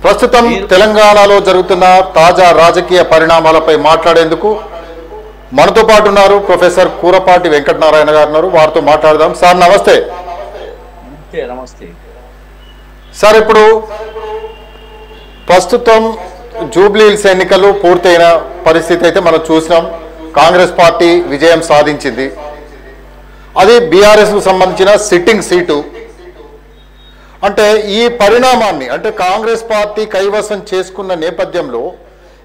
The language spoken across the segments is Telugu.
ప్రస్తుతం తెలంగాణలో జరుగుతున్న తాజా రాజకీయ పరిణామాలపై మాట్లాడేందుకు మనతో పాటు ఉన్నారు ప్రొఫెసర్ కూరపాటి వెంకటనారాయణ గారు ఉన్నారు. వారితో మాట్లాడదాం. సార్ నమస్తే. నమస్తే సార్, ఇప్పుడు ప్రస్తుతం జూబ్లీ హిల్స్ ఎన్నికలు పూర్తయిన పరిస్థితి అయితే మనం చూసినాం. కాంగ్రెస్ పార్టీ విజయం సాధించింది. అది బీఆర్ఎస్కు సంబంధించిన సిట్టింగ్ సీటు. అంటే ఈ పరిణామాన్ని అంటే కాంగ్రెస్ పార్టీ కైవసం చేసుకున్న నేపథ్యంలో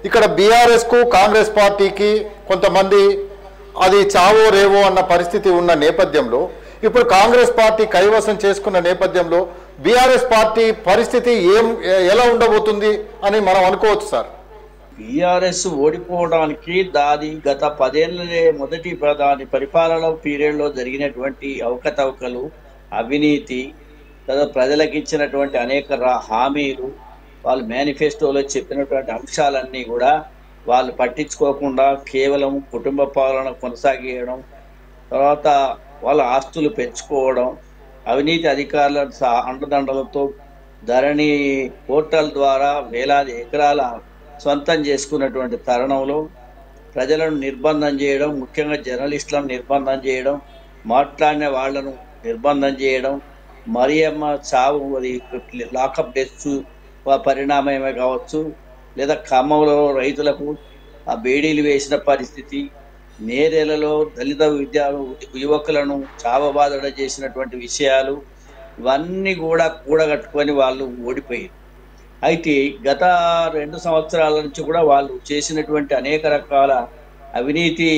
ఇక్కడ బీఆర్ఎస్కు కాంగ్రెస్ పార్టీకి కొంతమంది అది చావో రేవో అన్న పరిస్థితి ఉన్న నేపథ్యంలో ఇప్పుడు కాంగ్రెస్ పార్టీ కైవసం చేసుకున్న నేపథ్యంలో బీఆర్ఎస్ పార్టీ పరిస్థితి ఎలా ఉండబోతుంది అని మనం అనుకోవచ్చు సార్. బీఆర్ఎస్ ఓడిపోవడానికి దాని గత 10 ఏళ్ళ మొదటి ప్రధాని పరిపాలన పీరియడ్లో జరిగినటువంటి అవకతవకలు, అవినీతి, ప్రజలకు ఇచ్చినటువంటి అనేక హామీలు, వాళ్ళు మేనిఫెస్టోలో చెప్పినటువంటి అంశాలన్నీ కూడా వాళ్ళు పట్టించుకోకుండా కేవలం కుటుంబ పాలన కొనసాగించడం, తర్వాత వాళ్ళ ఆస్తులు పెంచుకోవడం, అవినీతి అధికారుల అండదండలతో ధరణి పోర్టల్ ద్వారా వేలాది ఎకరాల సొంతం చేసుకున్నటువంటి తరుణంలో ప్రజలను నిర్బంధం చేయడం, ముఖ్యంగా జర్నలిస్టులను నిర్బంధం చేయడం, మాట్లాడిన వాళ్లను నిర్బంధం చేయడం, మరియమ్మ చావు అది లాకప్ డెత్స్ పరిణామమే కావచ్చు, లేదా ఖమ్మంలో రైతులకు ఆ బేడీలు వేసిన పరిస్థితి, నేరేలలో దళిత యువకులను చావబాదడ చేసినటువంటి విషయాలు, ఇవన్నీ కూడా కూడగట్టుకొని వాళ్ళు ఓడిపోయారు. అయితే గత 2 సంవత్సరాల నుంచి కూడా వాళ్ళు చేసినటువంటి అనేక రకాల అవినీతి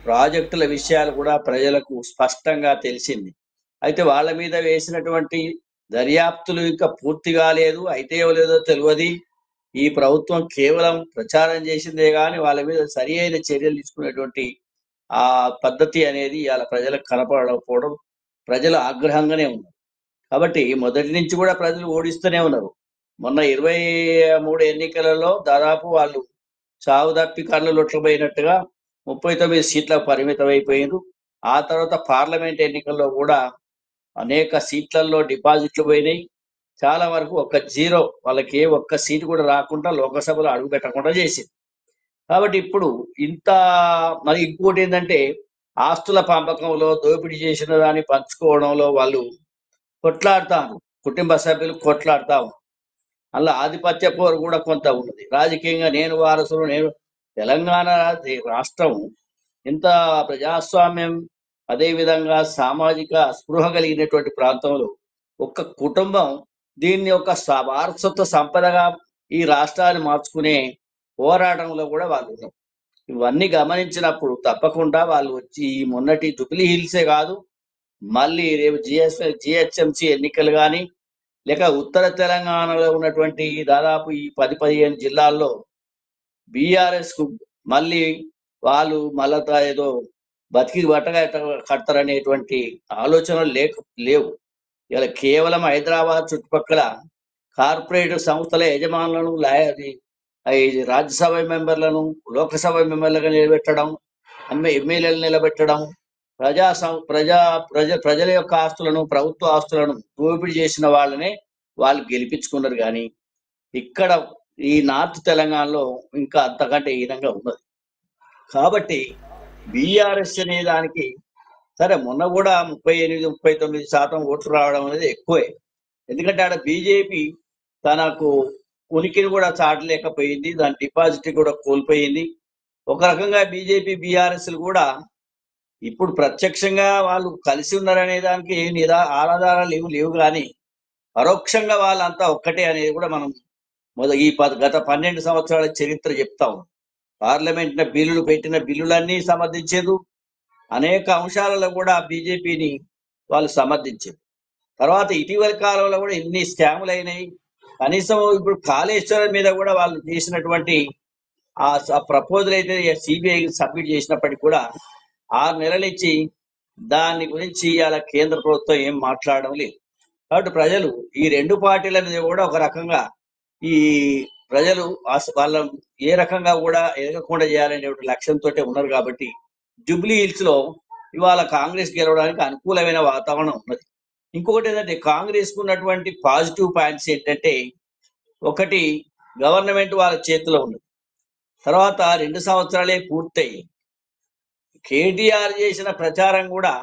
ప్రాజెక్టుల విషయాలు కూడా ప్రజలకు స్పష్టంగా తెలిసింది. అయితే వాళ్ళ మీద వేసినటువంటి దర్యాప్తులు ఇంకా పూర్తి కాలేదు. అయితే లేదో తెలియదు. ఈ ప్రభుత్వం కేవలం ప్రచారం చేసిందే కానీ వాళ్ళ మీద సరి అయిన చర్యలు తీసుకునేటువంటి ఆ పద్ధతి అనేది ఇవాళ ప్రజలకు కనపడకపోవడం ప్రజలు ఆగ్రహంగానే ఉన్నారు. కాబట్టి మొదటి నుంచి కూడా ప్రజలు ఓడిస్తూనే ఉన్నారు. మొన్న 23 ఎన్నికలలో దాదాపు వాళ్ళు చావు తప్పి కళ్ళు లొట్టపోయినట్టుగా 39 సీట్లకు పరిమితం అయిపోయారు. ఆ తర్వాత పార్లమెంట్ ఎన్నికల్లో కూడా అనేక సీట్లలో డిపాజిట్లు పోయినాయి. చాలా వరకు వాళ్ళకి ఒక్క సీటు కూడా రాకుండా లోకసభలో అడుగు పెట్టకుండా చేసింది. కాబట్టి ఇప్పుడు మరి ఇంకోటి ఏంటంటే ఆస్తుల పంపకంలో దోపిడీ చేసిన దాన్ని పంచుకోవడంలో వాళ్ళు కొట్లాడుతారు. కుటుంబ సభ్యులు కొట్లాడతాము. అలా ఆధిపత్య పోరు కూడా కొంత ఉన్నది. రాజకీయంగా నేను వారసులు, నేను తెలంగాణ రాష్ట్రం ఇంత ప్రజాస్వామ్యం, అదేవిధంగా సామాజిక స్పృహ కలిగినటువంటి ప్రాంతంలో ఒక్క కుటుంబం దీన్ని ఒక వారసత్వ సంపదగా ఈ రాష్ట్రాన్ని మార్చుకునే పోరాటంలో కూడా వాళ్ళు ఉన్నారు. ఇవన్నీ గమనించినప్పుడు తప్పకుండా వాళ్ళు వచ్చి మొన్నటి జూబ్లీ హిల్సే కాదు, మళ్ళీ రేపు జిహెచ్ఎంసీ ఎన్నికలు కానీ, లేక ఉత్తర తెలంగాణలో ఉన్నటువంటి దాదాపు ఈ 10-15 జిల్లాల్లో బీఆర్ఎస్ కు మళ్ళీ వాళ్ళు మళ్ళా ఏదో బతికి బట్టగా కడతారనేటువంటి ఆలోచనలు లేవు. ఇలా కేవలం హైదరాబాద్ చుట్టుపక్కల కార్పొరేట్ సంస్థల యజమానులను రాజ్యసభ మెంబర్లను లోకసభ మెంబర్లుగా నిలబెట్టడం, ఎమ్మెల్యేలు నిలబెట్టడం, ప్రజల యొక్క ఆస్తులను, ప్రభుత్వ ఆస్తులను దోపిడీ చేసిన వాళ్ళనే వాళ్ళు గెలిపించుకున్నారు. కానీ ఇక్కడ ఈ నార్త్ తెలంగాణలో ఇంకా అంతకంటే హీనంగా ఉన్నది. కాబట్టి బీఆర్ఎస్ అనే దానికి సరే మొన్న కూడా 38-39% ఓట్లు రావడం అనేది ఎక్కువే. ఎందుకంటే ఆడ బీజేపీ తనకు ఉనికిని కూడా చాటలేకపోయింది, దాని డిపాజిట్ కూడా కోల్పోయింది. ఒక రకంగా బీజేపీ బీఆర్ఎస్లు కూడా ఇప్పుడు ప్రత్యక్షంగా వాళ్ళు కలిసి ఉన్నారనే దానికి ఆధారాలు లేవు కానీ పరోక్షంగా వాళ్ళంతా ఒక్కటే అనేది కూడా మనం గత 12 సంవత్సరాల చరిత్ర చెప్తాం. పార్లమెంట్ బిల్లులు పెట్టిన బిల్లులన్నీ సమర్థించారు. అనేక అంశాలలో కూడా బీజేపీని వాళ్ళు సమర్థించారు. తర్వాత ఇటీవల కాలంలో కూడా ఎన్ని స్కాములు అయినాయి. కనీసం ఇప్పుడు కాళేశ్వరం మీద కూడా వాళ్ళు చేసినటువంటి ఆ ప్రపోజల్ అయితే సిబిఐ సబ్మిట్ చేసినప్పటికీ కూడా 6 నెలలు ఇచ్చి దాని గురించి ఇవాళ కేంద్ర ప్రభుత్వం ఏం మాట్లాడడం లేదు. కాబట్టి ప్రజలు ఈ 2 పార్టీల మీద కూడా ఒక రకంగా ఈ ప్రజలు వాళ్ళ ఏ రకంగా కూడా ఎదగకుండా చేయాలనే లక్ష్యంతో ఉన్నారు. కాబట్టి జూబ్లీ హిల్స్ లో ఇవాళ కాంగ్రెస్ గెలవడానికి అనుకూలమైన వాతావరణం ఉన్నది. ఇంకొకటి ఏంటంటే కాంగ్రెస్ కు ఉన్నటువంటి పాజిటివ్ పాయింట్స్ ఏంటంటే ఒకటి గవర్నమెంట్ వాళ్ళ చేతిలో ఉన్నది. తర్వాత 2 సంవత్సరాలే పూర్తయి కేటీఆర్ చేసిన ప్రచారం కూడా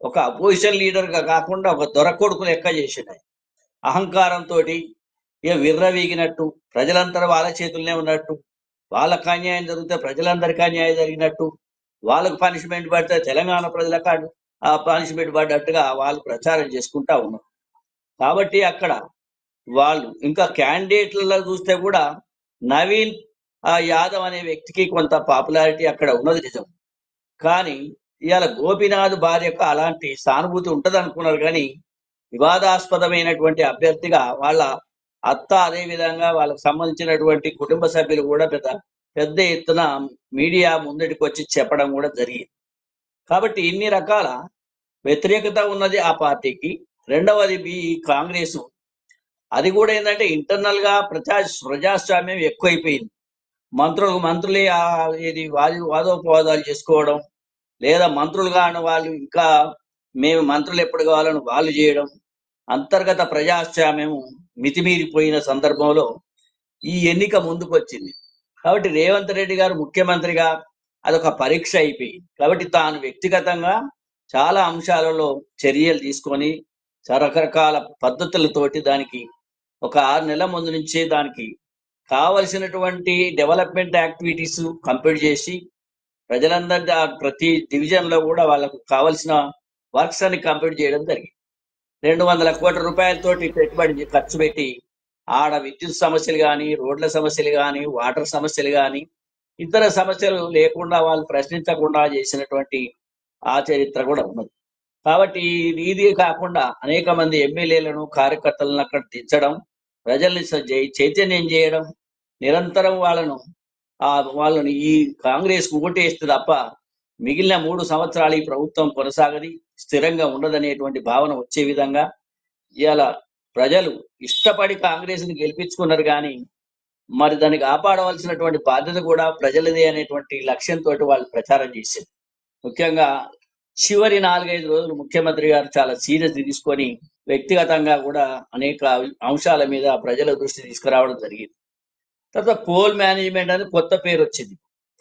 ఒక అపోజిషన్ లీడర్ గా కాకుండా ఒక దొరకొడుకు లెక్క చేసిండు. అహంకారంతో ఇక విర్రవీగినట్టు, ప్రజలందరూ వాళ్ళ చేతుల్లోనే ఉన్నట్టు, వాళ్ళకు అన్యాయం జరిగితే ప్రజలందరికీ అన్యాయం జరిగినట్టు, వాళ్ళకు పనిష్మెంట్ పడితే తెలంగాణ ప్రజలకు ఆ పనిష్మెంట్ పడ్డట్టుగా వాళ్ళు ప్రచారం చేసుకుంటా ఉన్నారు. కాబట్టి అక్కడ వాళ్ళు ఇంకా క్యాండిడేట్లలో చూస్తే కూడా నవీన్ యాదవ్ అనే వ్యక్తికి కొంత పాపులారిటీ అక్కడ ఉన్నది నిజం. కానీ ఇవాళ గోపీనాథ్ భార్యకు అలాంటి సానుభూతి ఉంటది అనుకున్నారు, కానీ వివాదాస్పదమైనటువంటి అభ్యర్థిగా వాళ్ళ అత్త, అదే విధంగా వాళ్ళకు సంబంధించినటువంటి కుటుంబ సభ్యులు కూడా పెద్ద ఎత్తున మీడియా ముందటికి వచ్చి చెప్పడం కూడా జరిగింది. కాబట్టి ఇన్ని రకాల వ్యతిరేకత ఉన్నది ఆ పార్టీకి. రెండవది కాంగ్రెస్, అది కూడా ఏంటంటే ఇంటర్నల్ గా ప్రజాస్వామ్యం ఎక్కువైపోయింది. మంత్రులే ఇది వాదోపవాదాలు చేసుకోవడం, లేదా మంత్రులు కాని వాళ్ళు ఇంకా మేము మంత్రులు ఎప్పుడు కావాలని వాళ్ళు చేయడం, అంతర్గత ప్రజాస్వామ్యం మితిమీరిపోయిన సందర్భంలో ఈ ఎన్నిక ముందుకు వచ్చింది. కాబట్టి రేవంత్ రెడ్డి గారు ముఖ్యమంత్రిగా అదొక పరీక్ష అయిపోయింది. కాబట్టి తాను వ్యక్తిగతంగా చాలా అంశాలలో చర్యలు తీసుకొని రకరకాల పద్ధతులతోటి దానికి ఒక 6 నెలల ముందు నుంచే దానికి కావలసినటువంటి డెవలప్మెంట్ యాక్టివిటీస్ కంప్లీట్ చేసి ప్రజలందరి ప్రతి డివిజన్ లో కూడా వాళ్ళకు కావలసిన వర్క్స్ అని కంప్లీట్ చేయడం జరిగింది. 200 కోట్ల రూపాయలతోటి పెట్టుబడి ఖర్చు పెట్టి ఆడ విద్యుత్ సమస్యలు కానీ, రోడ్ల సమస్యలు కానీ, వాటర్ సమస్యలు కానీ, ఇతర సమస్యలు లేకుండా వాళ్ళు ప్రశ్నించకుండా చేసినటువంటి ఆ చరిత్ర కూడా ఉన్నది. కాబట్టి ఇది కాకుండా అనేక మంది ఎమ్మెల్యేలను, కార్యకర్తలను అక్కడ దించడం, ప్రజల్ని చైతన్యం చేయడం, నిరంతరం వాళ్ళని ఈ కాంగ్రెస్ కు ఓటేస్తే తప్ప మిగిలిన 3 సంవత్సరాలు ఈ ప్రభుత్వం కొనసాగది, స్థిరంగా ఉండదనేటువంటి భావన వచ్చే విధంగా ఇవాళ ప్రజలు ఇష్టపడి కాంగ్రెస్ ని గెలిపించుకున్నారు. కానీ మరి దాన్ని కాపాడవలసినటువంటి బాధ్యత కూడా ప్రజలదే అనేటువంటి లక్ష్యంతో వాళ్ళు ప్రచారం చేశారు. ముఖ్యంగా చివరి 4-5 రోజులు ముఖ్యమంత్రి గారు చాలా సీరియస్ తీసుకొని వ్యక్తిగతంగా కూడా అనేక అంశాల మీద ప్రజల దృష్టి తీసుకురావడం జరిగింది. తర్వాత పోల్ మేనేజ్మెంట్ అనేది కొత్త పేరు వచ్చింది.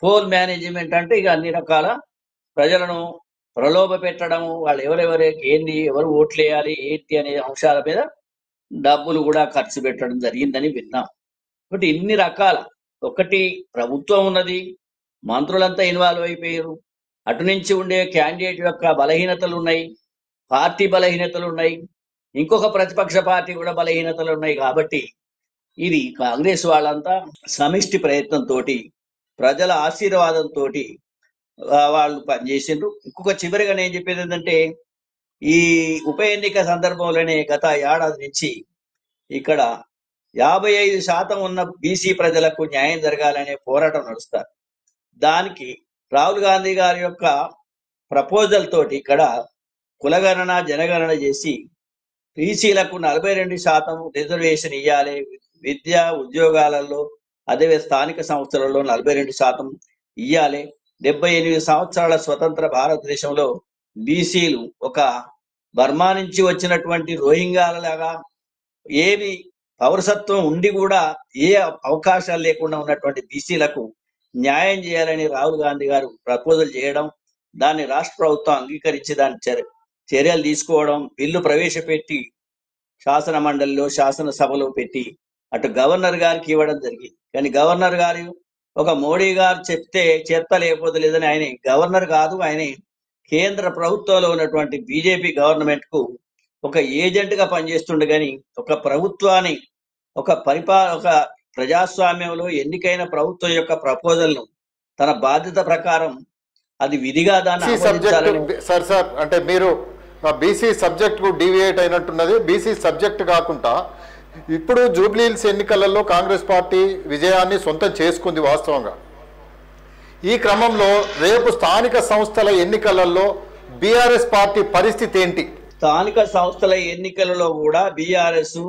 పోల్ మేనేజ్మెంట్ అంటే ఇక అన్ని రకాల ప్రజలను ప్రలోభ పెట్టడం, వాళ్ళు ఏంది, ఎవరు ఓట్లు వేయాలి, ఏంటి అనే అంశాల మీద డబ్బులు కూడా ఖర్చు పెట్టడం జరిగిందని విన్నాం. కాబట్టి ఇన్ని రకాల, ఒకటి ప్రభుత్వం ఉన్నది, మంత్రులంతా ఇన్వాల్వ్ అయిపోయారు, అటు నుంచి ఉండే క్యాండిడేట్ యొక్క బలహీనతలు ఉన్నాయి, పార్టీ బలహీనతలు ఉన్నాయి, ఇంకొక ప్రతిపక్ష పార్టీ కూడా బలహీనతలు ఉన్నాయి. కాబట్టి ఇది కాంగ్రెస్ వాళ్ళంతా సమిష్టి ప్రయత్నంతో, ప్రజల ఆశీర్వాదంతో వాళ్ళు పనిచేసిండ్రు. ఇంకొక చివరిగా నేను చెప్పేది ఏంటంటే, ఈ ఉప ఎన్నిక సందర్భంలోనే గత ఏడాది నుంచి ఇక్కడ 55% ఉన్న బీసీ ప్రజలకు న్యాయం జరగాలనే పోరాటం నడుస్తారు. దానికి రాహుల్ గాంధీ గారి యొక్క ప్రపోజల్ తోటి ఇక్కడ కులగణన, జనగణన చేసి బీసీలకు 42% రిజర్వేషన్ ఇవ్వాలి, విద్య ఉద్యోగాలలో అదే స్థానిక సంస్థలలో 42% ఇవ్వాలి. 78 సంవత్సరాల స్వతంత్ర భారతదేశంలో బీసీలు ఒక బర్మా నుంచి వచ్చినటువంటి రోహింగ్యాలలాగా ఏమి పౌరసత్వం ఉండి కూడా ఏ అవకాశాలు లేకుండా ఉన్నటువంటి బీసీలకు న్యాయం చేయాలని రాహుల్ గాంధీ గారు ప్రపోజల్ చేయడం, దాన్ని రాష్ట్ర ప్రభుత్వం అంగీకరించి దాని చర్యలు తీసుకోవడం, బిల్లు ప్రవేశపెట్టి శాసన మండలిలో, శాసనసభలో పెట్టి అటు గవర్నర్ గారికి ఇవ్వడం జరిగింది. కానీ గవర్నర్ గారు ఒక మోడీ గారు చెప్తే చేత్త లేకపోతే లేదని ఆయన గవర్నర్ కాదు, ఆయన కేంద్ర ప్రభుత్వంలో ఉన్నటువంటి బీజేపీ గవర్నమెంట్ కు ఒక ఏజెంట్ గా పనిచేస్తుండే. కానీ ఒక ప్రభుత్వాన్ని ఒక ప్రజాస్వామ్యంలో ఎన్నికైన ప్రభుత్వం యొక్క ప్రపోజల్ ను తన బాధ్యత ప్రకారం అది విధిగా దాన్ని సార్ అంటే మీరు బీసీ సబ్జెక్ట్ కు డీవియేట్ అయినట్టున్నది. బీసీ సబ్జెక్ట్ కాకుండా ఇప్పుడు జూబ్లీహిల్స్ ఎన్నికలలో కాంగ్రెస్ పార్టీ విజయాన్ని సొంతం చేసుకుంది వాస్తవంగా. ఈ క్రమంలో రేపు స్థానిక సంస్థల ఎన్నికలలో బీఆర్ఎస్ పార్టీ పరిస్థితి ఏంటి? స్థానిక సంస్థల ఎన్నికలలో కూడా బీఆర్ఎస్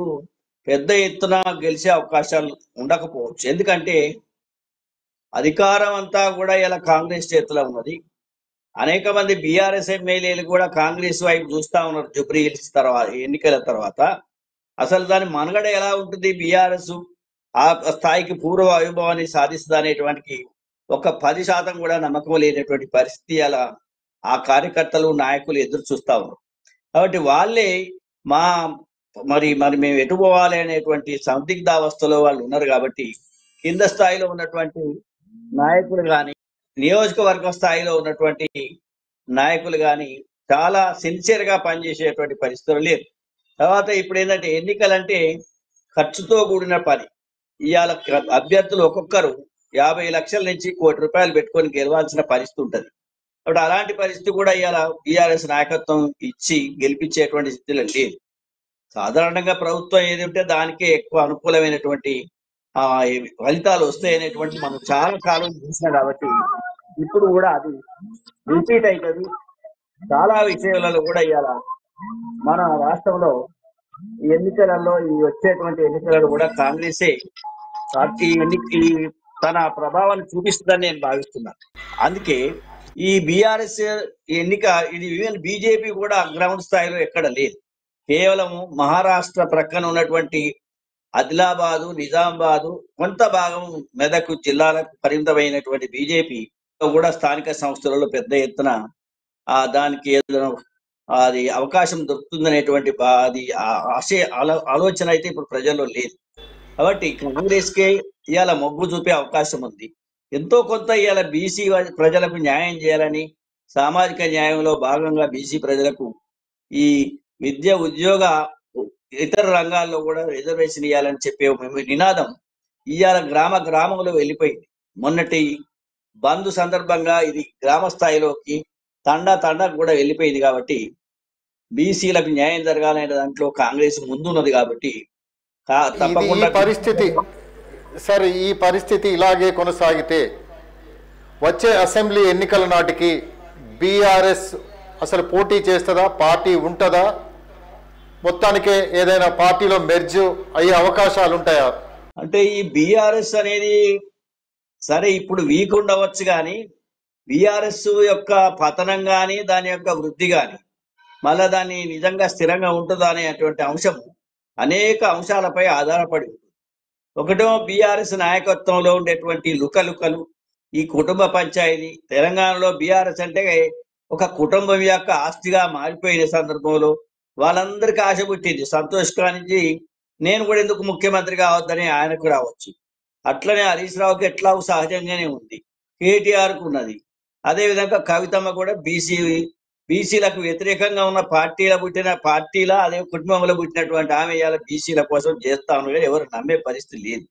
పెద్ద ఎత్తున గెలిచే అవకాశాలు ఉండకపోవచ్చు. ఎందుకంటే అధికారం అంతా కూడా ఇలా కాంగ్రెస్ చేతిలో ఉన్నది. అనేక మంది బీఆర్ఎస్ ఎమ్మెల్యేలు కూడా కాంగ్రెస్ వైపు చూస్తా ఉన్నారు జూబ్లీహిల్స్ ఎన్నికల తర్వాత. అసలు దాని మనుగడ ఎలా ఉంటుంది? బీఆర్ఎస్ ఆ స్థాయికి పూర్వ వైభవాన్ని సాధిస్తుంది అనేటువంటి ఒక 10% కూడా నమ్మకం లేనటువంటి పరిస్థితి అలా ఆ కార్యకర్తలు నాయకులు ఎదురు చూస్తా ఉన్నారు. కాబట్టి వాళ్ళే మా మరి మరి మేము ఎటు పోవాలి అనేటువంటి సందిగ్ధావస్థలో వాళ్ళు ఉన్నారు. కాబట్టి కింద స్థాయిలో ఉన్నటువంటి నాయకులు కానీ, నియోజకవర్గ స్థాయిలో ఉన్నటువంటి నాయకులు కానీ చాలా సిన్సియర్ గా పనిచేసేటువంటి పరిస్థితులు లేదు. తర్వాత ఇప్పుడు ఏంటంటే ఎన్నికలంటే ఖర్చుతో కూడిన పని. ఇవాళ అభ్యర్థులు ఒక్కొక్కరు 50 లక్షల నుంచి ₹1,00,00,000 పెట్టుకొని గెలవాల్సిన పరిస్థితి ఉంటది. కాబట్టి అలాంటి పరిస్థితి కూడా ఇవాళ బీఆర్ఎస్ నాయకత్వం ఇచ్చి గెలిపించేటువంటి స్థితిలో లేదు. సాధారణంగా ప్రభుత్వం ఏది ఉంటే దానికే ఎక్కువ అనుకూలమైనటువంటి ఆ ఫలితాలు వస్తాయనేటువంటి మనం చాలా కాలం చూసినాం. కాబట్టి ఇప్పుడు కూడా అది రిపీట్ అవుతుంది. చాలా విషయాలలో కూడా ఇవాళ మన రాష్ట్రంలో ఈ ఎన్నికలలో ఈ వచ్చేటువంటి ఎన్నికలలో కూడా కాంగ్రెసే పార్టీ ఎన్నిక తన ప్రభావాన్ని చూపిస్తుందని నేను భావిస్తున్నాను. అందుకే ఈ బీఆర్ఎస్ ఎన్నిక ఇది ఈవెన్ బీజేపీ కూడా గ్రౌండ్ స్థాయిలో ఎక్కడ లేదు. కేవలం మహారాష్ట్ర ప్రక్కన ఉన్నటువంటి ఆదిలాబాదు, నిజామాబాదు, కొంత భాగం మెదక్ జిల్లాలకు పరిమితమైనటువంటి బీజేపీ కూడా స్థానిక సంస్థలలో పెద్ద ఎత్తున దానికి ఏదైనా అది అవకాశం దొరుకుతుందనేటువంటి అది ఆలోచన అయితే ఇప్పుడు ప్రజల్లో లేదు. కాబట్టి కాంగ్రెస్ కే ఇవాళ మొగ్గు చూపే అవకాశం ఉంది. ఎంతో కొంత ఇవాళ బీసీ ప్రజలకు న్యాయం చేయాలని, సామాజిక న్యాయంలో భాగంగా బీసీ ప్రజలకు ఈ విద్య, ఉద్యోగ, ఇతర రంగాల్లో కూడా రిజర్వేషన్ ఇవ్వాలని చెప్పే నినాదం ఇవాళ గ్రామ గ్రామంలో వెళ్ళిపోయింది. మొన్నటి బంద్ సందర్భంగా ఇది గ్రామ స్థాయిలోకి తండా కూడా వెళ్ళిపోయింది. కాబట్టి బీసీలకు న్యాయం జరగాలనే దాంట్లో కాంగ్రెస్ ముందున్నది. కాబట్టి తప్పకుండా ఈ పరిస్థితి ఇలాగే కొనసాగితే వచ్చే అసెంబ్లీ ఎన్నికల నాటికి బీఆర్ఎస్ అసలు పోటీ చేస్తుందా, పార్టీ ఉంటుందా, మొత్తానికే ఏదైనా పార్టీలో మెర్జ్ అయ్యే అవకాశాలు ఉంటాయా? అంటే ఈ బీఆర్ఎస్ అనేది సరే ఇప్పుడు వీక్ ఉండవచ్చు, కానీ బీఆర్ఎస్ యొక్క పతనం కానీ దాని యొక్క వృద్ధి కానీ మళ్ళా దాన్ని నిజంగా స్థిరంగా ఉంటుందా అనేటువంటి అంశం అనేక అంశాలపై ఆధారపడి ఉంటుంది. ఒకటో బీఆర్ఎస్ నాయకత్వంలో ఉండేటువంటి లుకలుకలు, ఈ కుటుంబ పంచాయతీ. తెలంగాణలో బీఆర్ఎస్ అంటే ఒక కుటుంబం యొక్క ఆస్తిగా మారిపోయిన సందర్భంలో వాళ్ళందరికీ ఆశ పుట్టింది. సంతోష్ నుంచి నేను కూడా ఎందుకు ముఖ్యమంత్రి కావద్దని ఆయనకు రావచ్చు. అట్లనే హరీష్ రావుకి ఎట్లా సహజంగానే ఉంది, కేటీఆర్కు ఉన్నది. అదేవిధంగా కవితమ్మ కూడా బీసీలకు వ్యతిరేకంగా ఉన్న పార్టీలా అదే కుటుంబంలో పుట్టినటువంటి ఆమె ఇవాళ బీసీల కోసం చేస్తా ఉన్నారు. ఎవరు నమ్మే పరిస్థితి లేదు.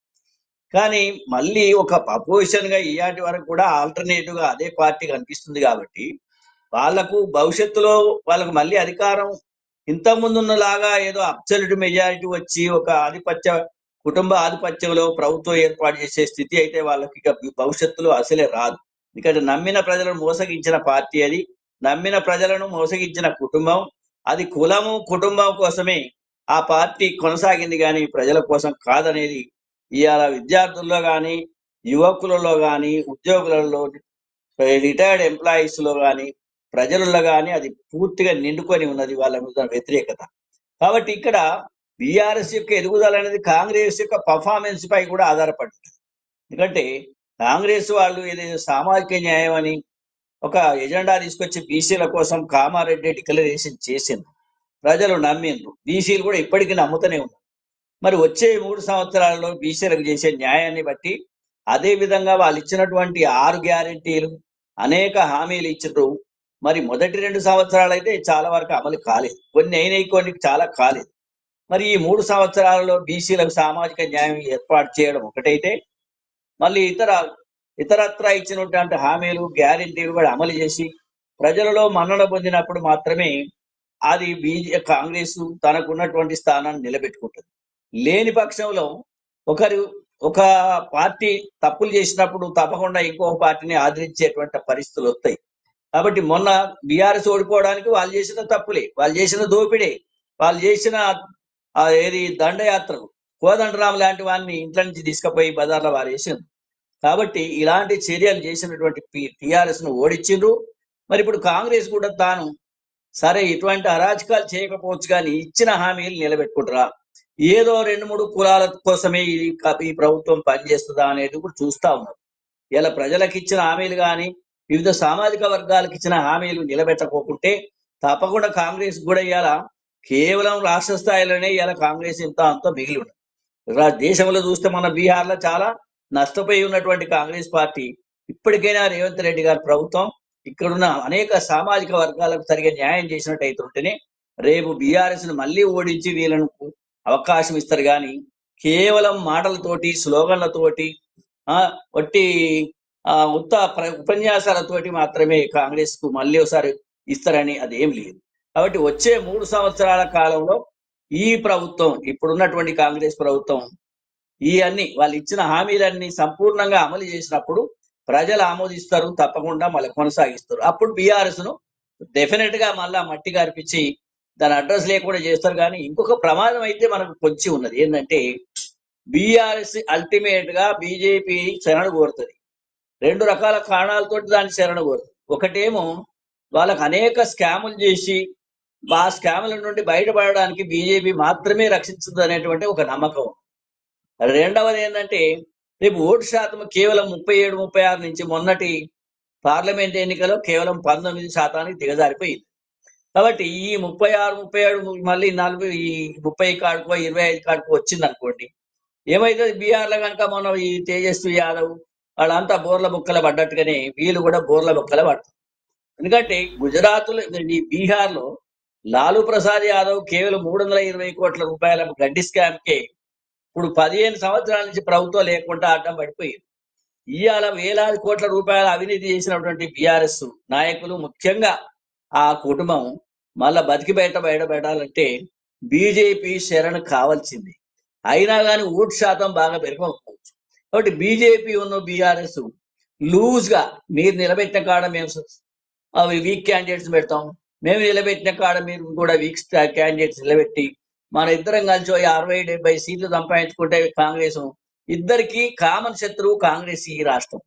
కానీ మళ్ళీ ఒక అపోజిషన్ గా ఇయాటి వరకు కూడా ఆల్టర్నేటివ్ గా అదే పార్టీ కనిపిస్తుంది. కాబట్టి వాళ్లకు భవిష్యత్తులో వాళ్ళకు మళ్ళీ అధికారం ఇంతకుముందున్నలాగా ఏదో అబ్సల్యూట్ మెజారిటీ వచ్చి ఒక కుటుంబ ఆధిపత్యంలో ప్రభుత్వం ఏర్పాటు చేసే స్థితి అయితే వాళ్ళకి ఇక భవిష్యత్తులో అసలే రాదు. ఇక్కడ నమ్మిన ప్రజలను మోసగించిన పార్టీ అది, నమ్మిన ప్రజలను మోసగించిన కుటుంబం అది. కులము కుటుంబం కోసమే ఆ పార్టీ కొనసాగింది, కానీ ప్రజల కోసం కాదనేది ఇవాళ విద్యార్థుల్లో కానీ, యువకులలో కానీ, ఉద్యోగులలో, రిటైర్డ్ ఎంప్లాయీస్ లో కానీ, ప్రజలలో కానీ అది పూర్తిగా నిండుకొని ఉన్నది వాళ్ళ మీద వ్యతిరేకత. కాబట్టి ఇక్కడ బీఆర్ఎస్ యొక్క ఎదుగుదల అనేది కాంగ్రెస్ యొక్క పర్ఫార్మెన్స్ పై కూడా ఆధారపడుతుంది. ఎందుకంటే కాంగ్రెస్ వాళ్ళు ఏదైతే సామాజిక న్యాయం అని ఒక ఎజెండా తీసుకొచ్చి బీసీల కోసం కామారెడ్డి డిక్లరేషన్ చేసింది, ప్రజలు నమ్మిండ్రు. బీసీలు కూడా ఇప్పటికీ నమ్ముతూనే ఉన్నారు. మరి వచ్చే 3 సంవత్సరాలలో బీసీలకు చేసే న్యాయాన్ని బట్టి అదే విధంగా వాళ్ళు ఇచ్చినటువంటి 6 గ్యారెంటీలు, అనేక హామీలు ఇచ్చిండ్రు. మరి మొదటి 2 సంవత్సరాలు అయితే చాలా వరకు అమలు కాలేదు, కొన్ని అయినాయి, కొన్ని చాలా కాలేదు. మరి ఈ 3 సంవత్సరాలలో బీసీలకు సామాజిక న్యాయం ఏర్పాటు చేయడం ఒకటైతే, మళ్ళీ ఇతరత్రా ఇచ్చినటువంటి హామీలు, గ్యారెంటీలు కూడా అమలు చేసి ప్రజలలో మన్నన పొందినప్పుడు మాత్రమే అది కాంగ్రెస్ తనకున్నటువంటి స్థానాన్ని నిలబెట్టుకుంటుంది. లేని పక్షంలో ఒక పార్టీ తప్పులు చేసినప్పుడు తప్పకుండా ఇంకొక పార్టీని ఆదరించేటువంటి పరిస్థితులు వస్తాయి. కాబట్టి మొన్న బీఆర్ఎస్ ఓడిపోవడానికి వాళ్ళు చేసిన తప్పులే, వాళ్ళు చేసిన దోపిడే, వాళ్ళు చేసిన ఏది దండయాత్రలు, కోదండరాం లాంటి వాడిని ఇంట్లో నుంచి తీసుకుపోయి బజార్లో వారేసింది. కాబట్టి ఇలాంటి చర్యలు చేసినటువంటి టీఆర్ఎస్ ను ఓడించిండ్రు. మరి ఇప్పుడు కాంగ్రెస్ కూడా తాను సరే ఇటువంటి అరాచకాలు చేయకపోవచ్చు, కానీ ఇచ్చిన హామీలు నిలబెట్టుకుంటారా? ఏదో 2-3 కులాల కోసమే ఈ ప్రభుత్వం పనిచేస్తుందా అనేది కూడా చూస్తా ఉన్నారు. ఇలా ప్రజలకు ఇచ్చిన హామీలు కానీ వివిధ సామాజిక వర్గాలకు ఇచ్చిన హామీలు నిలబెట్టకోకుంటే తప్పకుండా కాంగ్రెస్ కూడా ఇవాళ కేవలం రాష్ట్ర స్థాయిలోనే ఇవాళ కాంగ్రెస్ ఇంత అంత మిగిలి ఉన్నది. దేశంలో చూస్తే మన బీహార్లో చాలా నష్టపోయి ఉన్నటువంటి కాంగ్రెస్ పార్టీ ఇప్పటికైనా రేవంత్ రెడ్డి గారి ప్రభుత్వం ఇక్కడున్న అనేక సామాజిక వర్గాలకు సరిగా న్యాయం చేసినట్టయితుంటేనే రేపు బీఆర్ఎస్ ను మళ్ళీ ఓడించి వీళ్ళను అవకాశం ఇస్తారు. కానీ కేవలం మాటలతోటి స్లోగన్లతోటి వట్టి ఉపన్యాసాలతోటి మాత్రమే కాంగ్రెస్ కు మళ్ళీ ఒకసారి ఇస్తారని అదేం లేదు. కాబట్టి వచ్చే 3 సంవత్సరాల కాలంలో ఈ ప్రభుత్వం ఇప్పుడున్నటువంటి కాంగ్రెస్ ప్రభుత్వం ఈ అన్ని వాళ్ళు ఇచ్చిన హామీలన్నీ సంపూర్ణంగా అమలు చేసినప్పుడు ప్రజలు ఆమోదిస్తారు, తప్పకుండా మళ్ళీ కొనసాగిస్తారు. అప్పుడు బీఆర్ఎస్ ను డెఫినెట్ గా మళ్ళా మట్టి గారిపించి దాని అడ్రస్ లేకుండా చేస్తారు. కానీ ఇంకొక ప్రమాదం అయితే మనకు పొంచి ఉన్నది. ఏంటంటే బీఆర్ఎస్ అల్టిమేట్ గా బీజేపీ శరణు కోరుతుంది. 2 రకాల కారణాలతోటి దాన్ని శరణు కోరుతుంది. ఒకటేమో వాళ్ళకు అనేక స్కాములు చేసి ఆ స్కాముల నుండి బయటపడడానికి బీజేపీ మాత్రమే రక్షించదు అనేటువంటి ఒక నమ్మకం. రెండవది ఏంటంటే రేపు ఓటు శాతం కేవలం 37-36 నుంచి మొన్నటి పార్లమెంట్ ఎన్నికలో కేవలం 19% దిగజారిపోయింది. కాబట్టి ఈ 36-37 మళ్ళీ 40 ఈ 30 కాడుకో 25 కాడుకో వచ్చింది అనుకోండి, ఏమైతుంది బీహార్లో కనుక మనం ఈ తేజస్వి యాదవ్ వాళ్ళంతా బోర్ల బుక్కల పడ్డట్టుగానే వీళ్ళు కూడా బోర్ల బుక్కల పడతారు. ఎందుకంటే గుజరాత్లో ఈ బీహార్లో లాలూ ప్రసాద్ యాదవ్ కేవలం 320 కోట్ల రూపాయల గడ్డి స్కామ్ కే ఇప్పుడు 15 సంవత్సరాల నుంచి ప్రభుత్వం లేకుండా అడ్డం పడిపోయింది. ఇవాళ వేలాది కోట్ల రూపాయల అవినీతి చేసినటువంటి బీఆర్ఎస్ నాయకులు, ముఖ్యంగా ఆ కుటుంబం మళ్ళా బతికి బయటపడాలంటే బీజేపీ శరణు కావాల్సింది. అయినా కానీ ఓటు శాతం బాగా పెరగకపోవచ్చు. కాబట్టి బీజేపీ ఉన్న బీఆర్ఎస్ లూజ్ గా మీరు నిలబెట్టిన కాడ మేము అవి వీక్ క్యాండిడేట్స్ పెడతాం, మేము నిలబెట్టిన కాడ మీరు కూడా వీక్ క్యాండిడేట్స్ నిలబెట్టి మన ఇద్దరం కలిసి 60-70 సీట్లు సంపాదించుకుంటే కాంగ్రెస్ ఇద్దరికి కామన్ శత్రువు కాంగ్రెస్. ఈ రాష్ట్రం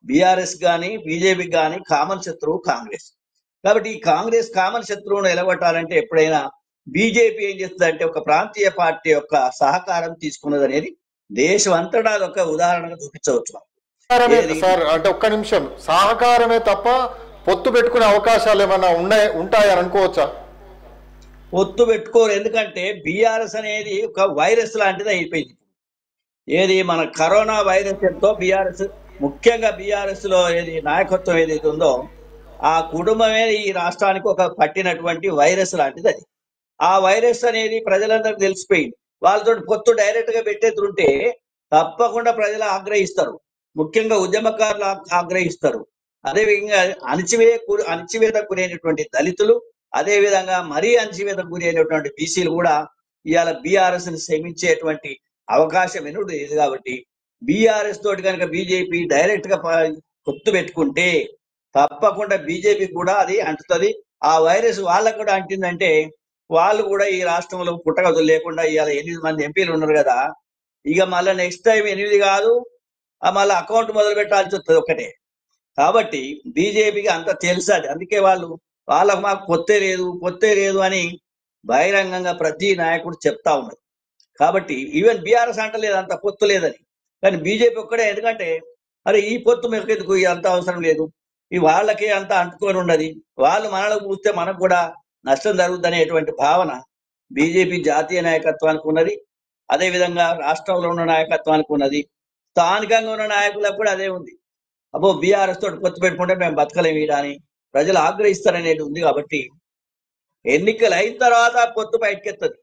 బీఆర్ఎస్ కానీ బీజేపీకి కానీ కామన్ శత్రువు కాంగ్రెస్. కాబట్టి ఈ కాంగ్రెస్ కామన్ శత్రువును నిలబెట్టాలంటే ఎప్పుడైనా బీజేపీ ఏం చేస్తుందంటే ఒక ప్రాంతీయ పార్టీ యొక్క సహకారం తీసుకున్నది అనేది దేశం అంతటా ఒక ఉదాహరణగా చూపించవచ్చు. సార్ అంటే ఒక్క నిమిషం, సహకారమే తప్ప పొత్తు పెట్టుకునే అవకాశాలు ఏమన్నా ఉంటాయని అనుకోవచ్చా? పొత్తు పెట్టుకోరు. ఎందుకంటే బీఆర్ఎస్ అనేది ఒక వైరస్ లాంటిది అయిపోయింది. ఏది మన కరోనా వైరస్ ఎంతో బీఆర్ఎస్, ముఖ్యంగా బీఆర్ఎస్ లో ఏది నాయకత్వం ఏదైతే ఉందో ఆ కుటుంబమే ఈ రాష్ట్రానికి ఒక పట్టినటువంటి వైరస్ లాంటిది. అది ఆ వైరస్ అనేది ప్రజలందరికీ తెలిసిపోయింది. వాళ్ళతో పొత్తు డైరెక్ట్ గా పెట్టేస్తుంటే తప్పకుండా ప్రజలు ఆగ్రహిస్తారు, ముఖ్యంగా ఉద్యమకారులు ఆగ్రహిస్తారు. అదేవిధంగా అణచివేతకు గురైనటువంటి దళితులు, అదే విధంగా మరీ అణచివేతకు గురైనటువంటి బీసీలు కూడా ఇవాళ బీఆర్ఎస్ ని శ్రమించేటువంటి అవకాశం ఎన్నడూ లేదు. కాబట్టి బీఆర్ఎస్ తోటి కనుక బీజేపీ డైరెక్ట్ గా పొత్తు పెట్టుకుంటే తప్పకుండా బీజేపీ కూడా అది అంటుతుంది. ఆ వైరస్ వాళ్ళకు కూడా అంటిందంటే వాళ్ళు కూడా ఈ రాష్ట్రంలో పుట్టగతులు లేకుండా ఇవాళ 8 మంది ఎంపీలు ఉన్నారు కదా, ఇక మళ్ళీ నెక్స్ట్ టైం 8 కాదు, మళ్ళీ అకౌంట్ మొదలు పెట్టాల్సి వస్తుంది ఒకటే. కాబట్టి బీజేపీకి అంత తెలుసు. అది అందుకే వాళ్ళకు మాకు పొత్తే లేదు అని బహిరంగంగా ప్రతి నాయకుడు చెప్తా ఉన్నారు. కాబట్టి ఈవెన్ బీఆర్ఎస్ అంటలేదు అంత పొత్తు లేదని, కానీ బీజేపీ ఒక్కడే. ఎందుకంటే అరే ఈ పొత్తు మీకు ఎందుకు, అంత అవసరం లేదు, ఈ వాళ్ళకే అంత అంటుకొని ఉన్నది, వాళ్ళు మనకు పూస్తే మనకు కూడా నష్టం జరుగుతుంది అనేటువంటి భావన బీజేపీ జాతీయ నాయకత్వానికి ఉన్నది. అదేవిధంగా రాష్ట్రంలో ఉన్న నాయకత్వానికి ఉన్నది, స్థానికంగా ఉన్న నాయకులకు కూడా అదే ఉంది. అబ్బో బీఆర్ఎస్ తోటి పొత్తు పెట్టుకుంటే మేము బతకలేము అని ప్రజలు ఆగ్రహిస్తారనేది ఉంది. కాబట్టి ఎన్నికలు అయిన తర్వాత పొత్తు బయటకెత్తది.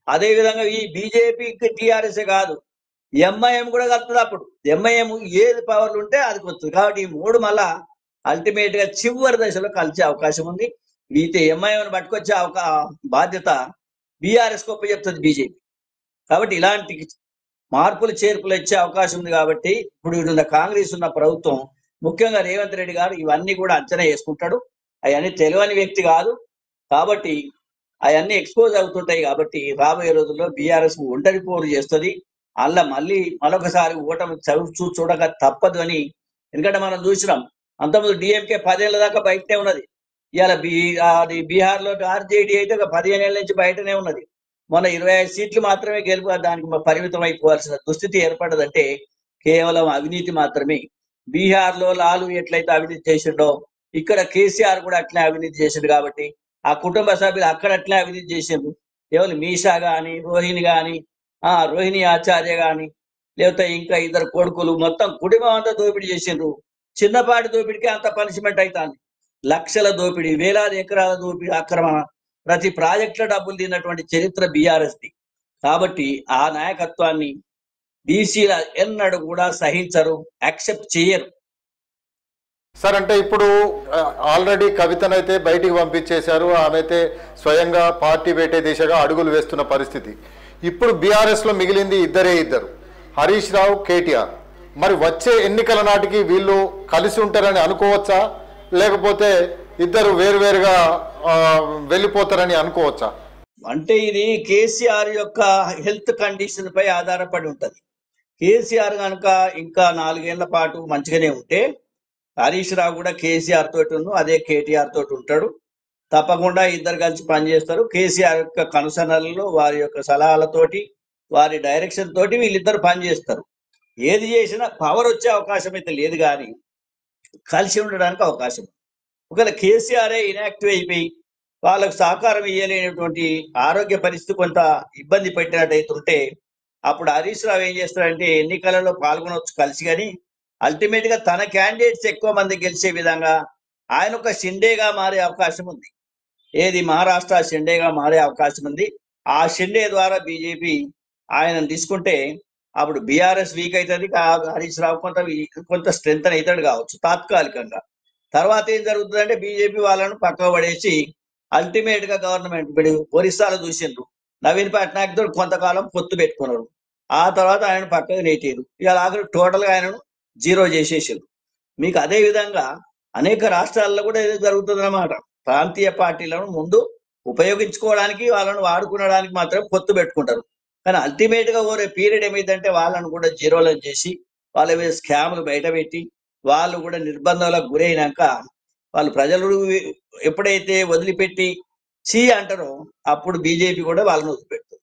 అదేవిధంగా ఈ బీజేపీకి టీఆర్ఎస్ కాదు, ఎంఐఎం కూడా కలుతుంది. అప్పుడు ఎంఐఎం ఏది పవర్లు ఉంటే అది వస్తుంది. కాబట్టి ఈ 3 మళ్ళా అల్టిమేట్ గా చివరి దశలో కలిసే అవకాశం ఉంది. అయితే ఎంఐఎం పట్టుకొచ్చే బాధ్యత బీఆర్ఎస్ గొప్ప చెప్తుంది బీజేపీ. కాబట్టి ఇలాంటి మార్పులు చేర్పులు ఇచ్చే అవకాశం ఉంది. కాబట్టి ఇప్పుడు కాంగ్రెస్ ఉన్న ప్రభుత్వం, ముఖ్యంగా రేవంత్ రెడ్డి గారు ఇవన్నీ కూడా అంచనా వేసుకుంటాడు. అవన్నీ తెలియని వ్యక్తి కాదు. కాబట్టి అవన్నీ ఎక్స్పోజ్ అవుతుంటాయి. కాబట్టి రాబోయే రోజుల్లో బీఆర్ఎస్ ఒంటరి పోరు చేస్తుంది. అలా మరొకసారి ఓటమి చూడక తప్పదు అని. ఎందుకంటే మనం చూసినాం, అంతకుముందు డిఎంకే 10 ఏళ్ల దాకా బయటనే ఉన్నది. ఇవాళ బీహార్లో ఆర్జేడీ అయితే ఒక 15 ఏళ్ల నుంచి బయటనే ఉన్నది. మొన్న 25 సీట్లు మాత్రమే గెలుపు దానికి పరిమితం అయిపోవాల్సిన దుస్థితి ఏర్పడదంటే కేవలం అవినీతి మాత్రమే. బీహార్లో లాలు ఎట్లయితే అవినీతి చేసిండో ఇక్కడ కేసీఆర్ కూడా అట్లే అవినీతి చేసిండు కాబట్టి ఆ కుటుంబ సభ్యులు అక్కడ అట్లే అవినీతి చేసిండ్రు. ఎవరు మీషా గాని, రోహిణి గాని, రోహిణి ఆచార్య గాని, లేకపోతే ఇంకా ఇద్దరు కొడుకులు మొత్తం కుటుంబం అంతా దోపిడీ చేసిండ్రు. చిన్నపాటి దోపిడికి అంత పనిష్మెంట్ అవుతుంది. లక్షల దోపిడీ, వేలాది ఎకరాల దోపిడీ, ఆక్రమణ, ప్రతి ప్రాజెక్టుల డబ్బులు తిన్నటువంటి చరిత్ర బీఆర్ఎస్ది. కాబట్టి ఆ నాయకత్వాన్ని బీసీల ఎన్నడూ కూడా సహించరు, యాక్సెప్ట్ చేయరు. సార్ అంటే ఇప్పుడు ఆల్రెడీ కవితనైతే బయటికి పంపించేశారు, ఆమె అయితే స్వయంగా పార్టీ పెట్టే దిశగా అడుగులు వేస్తున్న పరిస్థితి. ఇప్పుడు బీఆర్ఎస్లో మిగిలింది ఇద్దరు, హరీష్ రావు, కేటీఆర్. మరి వచ్చే ఎన్నికల నాటికి వీళ్ళు కలిసి ఉంటారని అనుకోవచ్చా, లేకపోతే ఇద్దరు వేరువేరుగా వెళ్ళిపోతారని అనుకోవచ్చా? అంటే ఇది కేసీఆర్ యొక్క హెల్త్ కండిషన్ పై ఆధారపడి ఉంటది. కేసీఆర్ కనుక ఇంకా 4 ఏళ్ల పాటు మంచిగానే ఉంటే హరీష్ రావు కూడా కేసీఆర్ తోటి అదే కేటీఆర్ తోటి ఉంటాడు. తప్పకుండా ఇద్దరు కలిసి పనిచేస్తారు. కేసీఆర్ యొక్క కనుసనలలో, వారి యొక్క సలహాలతోటి, వారి డైరెక్షన్ తోటి వీళ్ళిద్దరు పనిచేస్తారు. ఏది చేసినా పవర్ వచ్చే అవకాశం అయితే లేదు, కానీ కలిసి ఉండడానికి అవకాశం. ఒకవేళ కేసీఆర్ ఇనాక్టివ్ అయిపోయి వాళ్ళకు సహకారం ఇవ్వలేనటువంటి ఆరోగ్య పరిస్థితి కొంత ఇబ్బంది పెట్టినట్టయితే ఉంటే అప్పుడు హరీష్ రావు ఏం చేస్తాడంటే ఎన్నికలలో పాల్గొనవచ్చు కలిసి, కానీ అల్టిమేట్ గా తన క్యాండిడేట్స్ ఎక్కువ మంది గెలిచే విధంగా ఆయన ఒక షిండేగా మారే అవకాశం ఉంది. ఏది మహారాష్ట్ర షిండేగా మారే అవకాశం ఉంది. ఆ షిండే ద్వారా బీజేపీ ఆయన తీసుకుంటే అప్పుడు బీఆర్ఎస్ వీక్ అవుతుంది. హరీష్ రావు కొంత స్ట్రెంగ్ అవుతాడు కావచ్చు తాత్కాలికంగా. తర్వాత ఏం జరుగుతుందంటే బీజేపీ వాళ్ళను పక్కకు పడేసి అల్టిమేట్ గా గవర్నమెంట్ ఇప్పుడు ఒరిస్సాలో చూసిండ్రు, నవీన్ పట్నాయక్ తోటి కొంతకాలం పొత్తు పెట్టుకున్నారు. ఆ తర్వాత ఆయన పక్కకు నెట్టారు. ఇక ఆఖరి టోటల్ గా ఆయనను జీరో చేసేసారు. మీకు అదే విధంగా అనేక రాష్ట్రాల్లో కూడా ఇదే జరుగుతుందన్నమాట. ప్రాంతీయ పార్టీలను ముందు ఉపయోగించుకోవడానికి, వాళ్ళను వాడుకునడానికి మాత్రం పొత్తు పెట్టుకుంటారు. కానీ అల్టిమేట్ గా ఓరే పీరియడ్ ఏమైందంటే వాళ్ళను కూడా జీరోలను చేసి వాళ్ళ మీద స్కామ్లు బయట పెట్టి వాళ్ళు కూడా నిర్బంధాలకు గురైనాక వాళ్ళు ప్రజలు ఎప్పుడైతే వదిలిపెట్టి అంటారో అప్పుడు బీజేపీ కూడా వాళ్ళని వదిలిపెడుతుంది.